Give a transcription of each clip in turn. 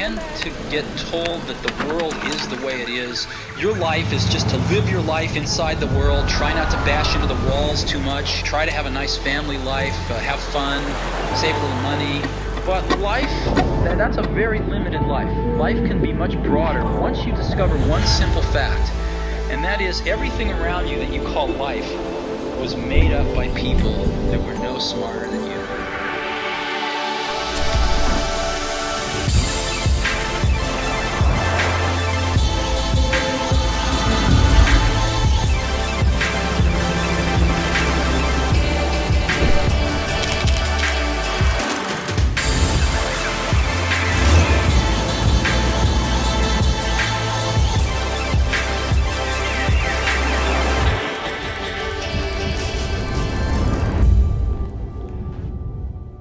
tend to get told that the world is the way it is. Your life is just to live your life inside the world, try not to bash into the walls too much, try to have a nice family life, have fun, save a little money. But life, that's a very limited life. Life can be much broader once you discover one simple fact, and that is everything around you that you call life was made up by people that were no smarter than you.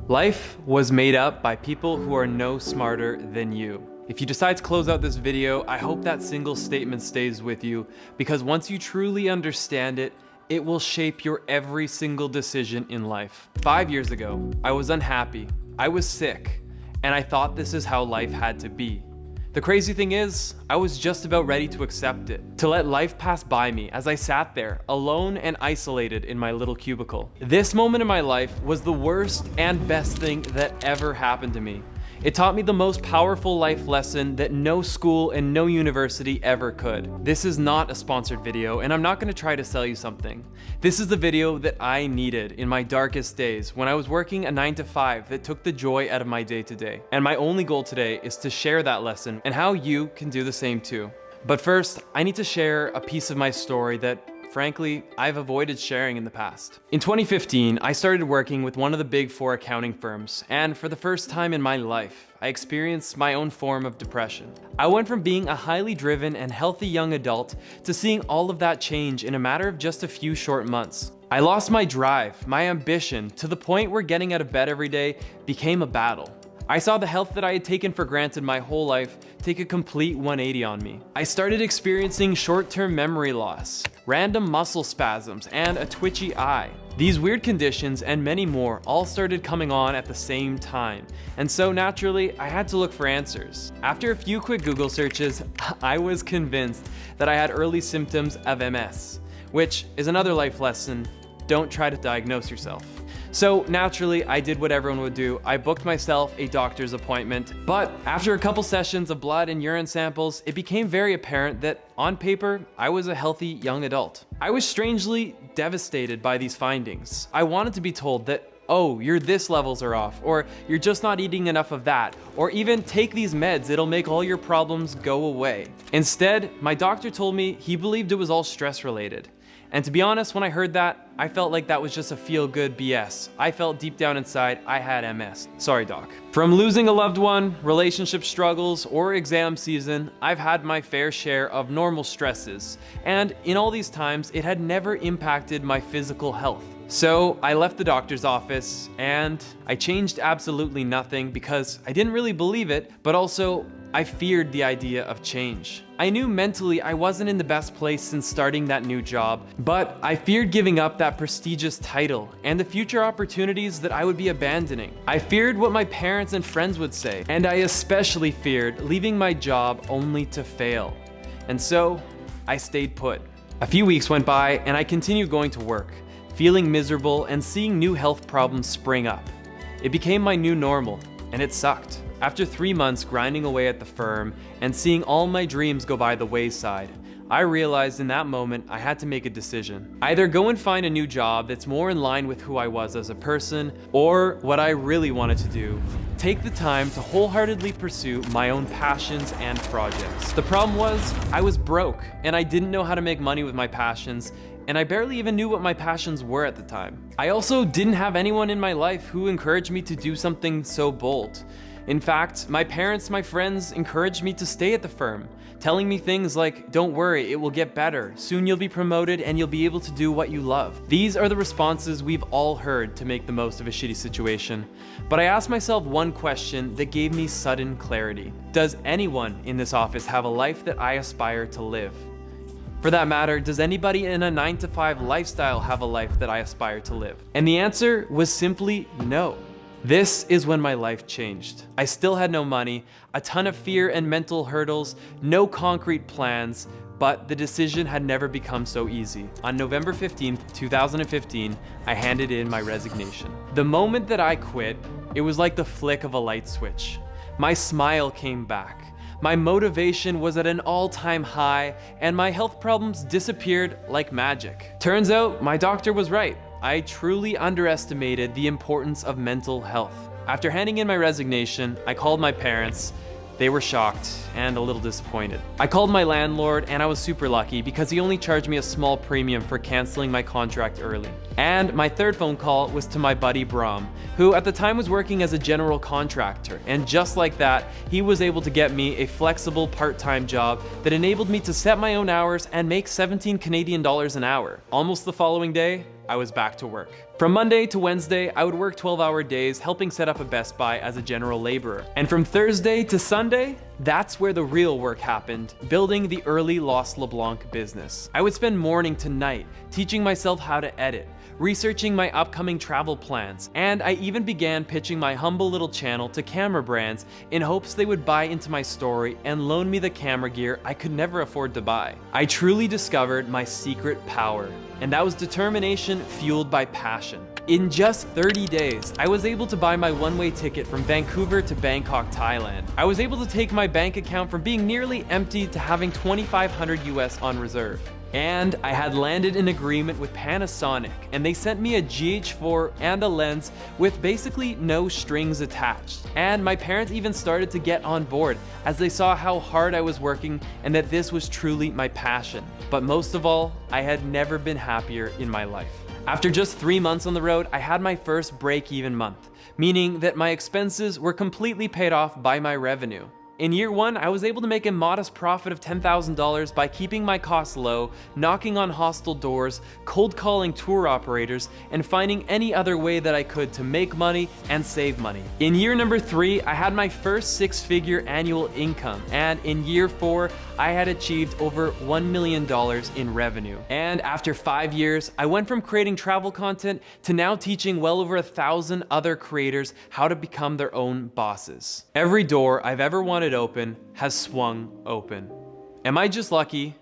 Life was made up by people who are no smarter than you. If you decide to close out this video, I hope that single statement stays with you, because once you truly understand it, it will shape your every single decision in life. 5 years ago, I was unhappy, I was sick, and I thought this is how life had to be. The crazy thing is, I was just about ready to accept it, to let life pass by me as I sat there, alone and isolated in my little cubicle. This moment in my life was the worst and best thing that ever happened to me. It taught me the most powerful life lesson that no school and no university ever could. This is not a sponsored video, and I'm not going to try to sell you something. This is the video that I needed in my darkest days when I was working a 9-to-5 that took the joy out of my day-to-day. And my only goal today is to share that lesson and how you can do the same too. But first, I need to share a piece of my story that frankly, I've avoided sharing in the past. In 2015, I started working with one of the big 4 accounting firms, and for the first time in my life, I experienced my own form of depression. I went from being a highly driven and healthy young adult to seeing all of that change in a matter of just a few short months. I lost my drive, my ambition, to the point where getting out of bed every day became a battle. I saw the health that I had taken for granted my whole life take a complete 180 on me. I started experiencing short-term memory loss, random muscle spasms, and a twitchy eye. These weird conditions and many more all started coming on at the same time, and so naturally, I had to look for answers. After a few quick Google searches, I was convinced that I had early symptoms of MS, which is another life lesson: don't try to diagnose yourself. So naturally, I did what everyone would do. I booked myself a doctor's appointment, but after a couple sessions of blood and urine samples, it became very apparent that on paper, I was a healthy young adult. I was strangely devastated by these findings. I wanted to be told that, oh, your this levels are off, or you're just not eating enough of that, or even take these meds, it'll make all your problems go away. Instead, my doctor told me he believed it was all stress related. And to be honest, when I heard that, I felt like that was just a feel-good BS. I felt deep down inside I had MS. Sorry, doc. From losing a loved one, relationship struggles, or exam season, I've had my fair share of normal stresses. And in all these times, it had never impacted my physical health. So I left the doctor's office and I changed absolutely nothing because I didn't really believe it, but also I feared the idea of change. I knew mentally I wasn't in the best place since starting that new job, but I feared giving up that prestigious title and the future opportunities that I would be abandoning. I feared what my parents and friends would say, and I especially feared leaving my job only to fail. And so I stayed put. A few weeks went by and I continued going to work, feeling miserable and seeing new health problems spring up. It became my new normal, and it sucked. After 3 months grinding away at the firm and seeing all my dreams go by the wayside, I realized in that moment I had to make a decision. Either go and find a new job that's more in line with who I was as a person, or what I really wanted to do, take the time to wholeheartedly pursue my own passions and projects. The problem was, I was broke, and I didn't know how to make money with my passions, and I barely even knew what my passions were at the time. I also didn't have anyone in my life who encouraged me to do something so bold. In fact, my parents, my friends encouraged me to stay at the firm, telling me things like, don't worry, it will get better. Soon you'll be promoted and you'll be able to do what you love. These are the responses we've all heard to make the most of a shitty situation. But I asked myself one question that gave me sudden clarity. Does anyone in this office have a life that I aspire to live? For that matter, does anybody in a 9-to-5 lifestyle have a life that I aspire to live? And the answer was simply no. This is when my life changed. I still had no money, a ton of fear and mental hurdles, no concrete plans, but the decision had never become so easy. On November 15th, 2015, I handed in my resignation. The moment that I quit, it was like the flick of a light switch. My smile came back. My motivation was at an all-time high, and my health problems disappeared like magic. Turns out, my doctor was right. I truly underestimated the importance of mental health. After handing in my resignation, I called my parents. They were shocked and a little disappointed. I called my landlord, and I was super lucky because he only charged me a small premium for canceling my contract early. And my third phone call was to my buddy Bram, who at the time was working as a general contractor. And just like that, he was able to get me a flexible part-time job that enabled me to set my own hours and make 17 Canadian dollars an hour. Almost the following day, I was back to work. From Monday to Wednesday, I would work 12-hour days helping set up a Best Buy as a general laborer. And from Thursday to Sunday, that's where the real work happened, building the early Los LeBlanc business. I would spend morning to night teaching myself how to edit, researching my upcoming travel plans, and I even began pitching my humble little channel to camera brands in hopes they would buy into my story and loan me the camera gear I could never afford to buy. I truly discovered my secret power, and that was determination fueled by passion. In just 30 days, I was able to buy my one-way ticket from Vancouver to Bangkok, Thailand. I was able to take my bank account from being nearly empty to having $2,500 US on reserve. And I had landed an agreement with Panasonic, and they sent me a GH4 and a lens with basically no strings attached. And my parents even started to get on board as they saw how hard I was working and that this was truly my passion. But most of all, I had never been happier in my life. After just 3 months on the road, I had my first break-even month, meaning that my expenses were completely paid off by my revenue. In year one, I was able to make a modest profit of $10,000 by keeping my costs low, knocking on hostel doors, cold calling tour operators, and finding any other way that I could to make money and save money. In year number 3, I had my first 6-figure annual income, and in year 4, I had achieved over $1 million in revenue. And after 5 years, I went from creating travel content to now teaching well over 1,000 other creators how to become their own bosses. Every door I've ever wanted open has swung open. Am I just lucky?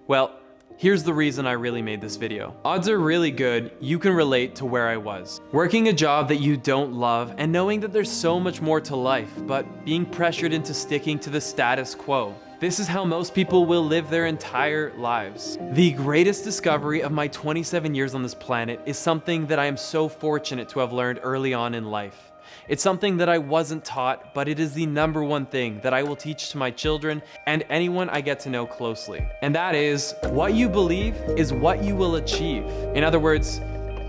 Well, here's the reason I really made this video. Odds are really good you can relate to where I was. Working a job that you don't love and knowing that there's so much more to life, but being pressured into sticking to the status quo. This is how most people will live their entire lives. The greatest discovery of my 27 years on this planet is something that I am so fortunate to have learned early on in life. It's something that I wasn't taught, but it is the #1 thing that I will teach to my children and anyone I get to know closely. And that is, what you believe is what you will achieve. In other words,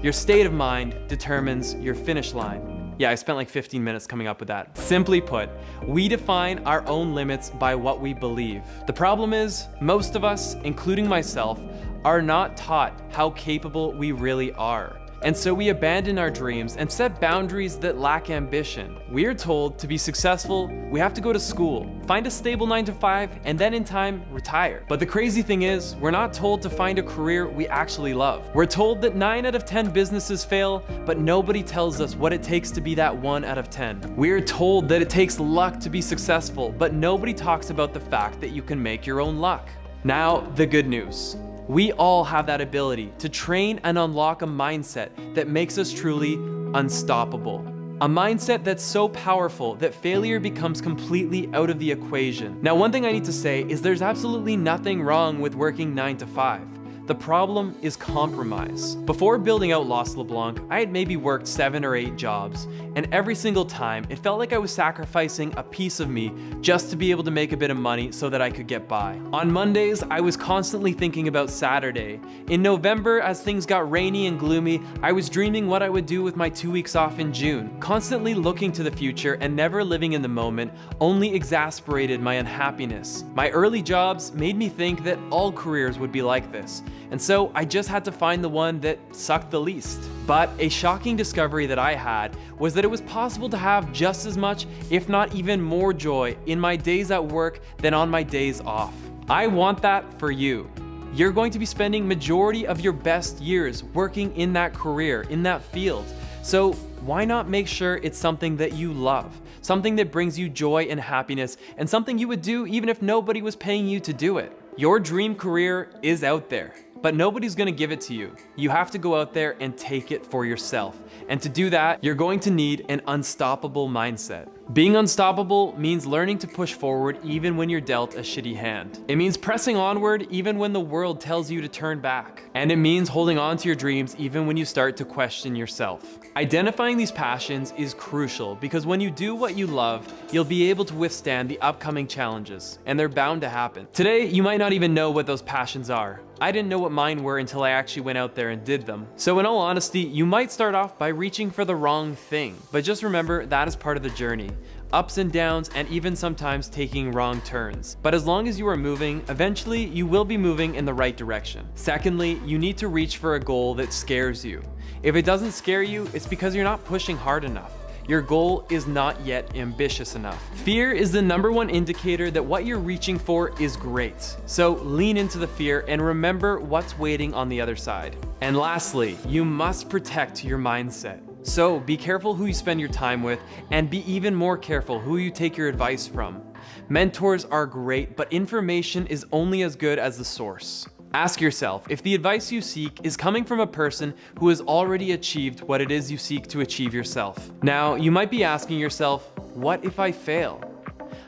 your state of mind determines your finish line. Yeah, I spent like 15 minutes coming up with that. Simply put, we define our own limits by what we believe. The problem is, most of us, including myself, are not taught how capable we really are. And so we abandon our dreams and set boundaries that lack ambition. We are told to be successful, we have to go to school, find a stable 9-to-5, and then in time, retire. But the crazy thing is, we're not told to find a career we actually love. We're told that 9 out of 10 businesses fail, but nobody tells us what it takes to be that 1 out of 10. We're told that it takes luck to be successful, but nobody talks about the fact that you can make your own luck. Now, the good news. We all have that ability to train and unlock a mindset that makes us truly unstoppable. A mindset that's so powerful that failure becomes completely out of the equation. Now, one thing I need to say is there's absolutely nothing wrong with working 9 to 5. The problem is compromise. Before building out Los LeBlanc, I had maybe worked 7 or 8 jobs, and every single time it felt like I was sacrificing a piece of me just to be able to make a bit of money so that I could get by. On Mondays, I was constantly thinking about Saturday. In November, as things got rainy and gloomy, I was dreaming what I would do with my 2 weeks off in June. Constantly looking to the future and never living in the moment only exasperated my unhappiness. My early jobs made me think that all careers would be like this. And so I just had to find the one that sucked the least. But a shocking discovery that I had was that it was possible to have just as much, if not even more joy in my days at work than on my days off. I want that for you. You're going to be spending majority of your best years working in that career, in that field. So why not make sure it's something that you love, something that brings you joy and happiness, and something you would do even if nobody was paying you to do it? Your dream career is out there, but nobody's gonna give it to you. You have to go out there and take it for yourself. And to do that, you're going to need an unstoppable mindset. Being unstoppable means learning to push forward even when you're dealt a shitty hand. It means pressing onward even when the world tells you to turn back. And it means holding on to your dreams even when you start to question yourself. Identifying these passions is crucial because when you do what you love, you'll be able to withstand the upcoming challenges, and they're bound to happen. Today, you might not even know what those passions are. I didn't know what mine were until I actually went out there and did them. So in all honesty, you might start off by reaching for the wrong thing, but just remember that is part of the journey. Ups and downs, and even sometimes taking wrong turns. But as long as you are moving, eventually you will be moving in the right direction. Secondly, you need to reach for a goal that scares you. If it doesn't scare you, it's because you're not pushing hard enough. Your goal is not yet ambitious enough. Fear is the #1 indicator that what you're reaching for is great. So lean into the fear and remember what's waiting on the other side. And lastly, you must protect your mindset. So be careful who you spend your time with, and be even more careful who you take your advice from. Mentors are great, but information is only as good as the source. Ask yourself if the advice you seek is coming from a person who has already achieved what it is you seek to achieve yourself. Now, you might be asking yourself, what if I fail?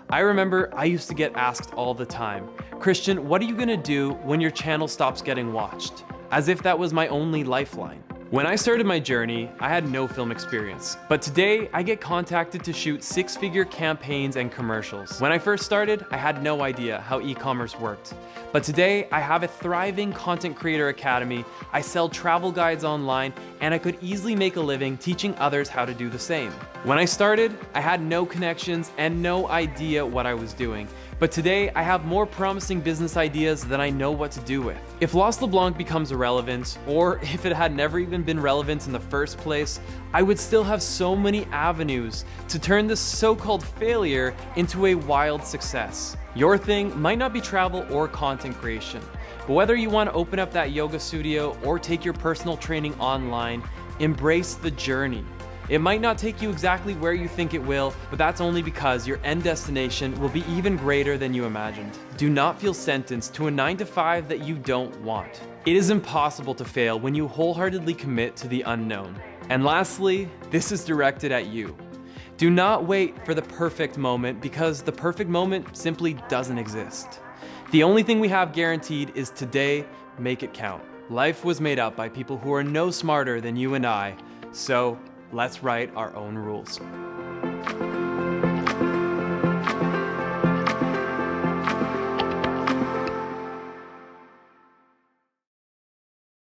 I remember I used to get asked all the time, Christian, what are you gonna do when your channel stops getting watched? As if that was my only lifeline. When I started my journey, I had no film experience, but today I get contacted to shoot 6-figure campaigns and commercials. When I first started, I had no idea how e-commerce worked, but today I have a thriving content creator academy, I sell travel guides online, and I could easily make a living teaching others how to do the same. When I started, I had no connections and no idea what I was doing, but today I have more promising business ideas than I know what to do with. If Los LeBlanc becomes irrelevant, or if it had never even been relevant in the first place, I would still have so many avenues to turn this so-called failure into a wild success. Your thing might not be travel or content creation, but whether you want to open up that yoga studio or take your personal training online, embrace the journey. It might not take you exactly where you think it will, but that's only because your end destination will be even greater than you imagined. Do not feel sentenced to a 9-to-5 that you don't want. It is impossible to fail when you wholeheartedly commit to the unknown. And lastly, this is directed at you. Do not wait for the perfect moment because the perfect moment simply doesn't exist. The only thing we have guaranteed is today, make it count. Life was made up by people who are no smarter than you and I, so let's write our own rules.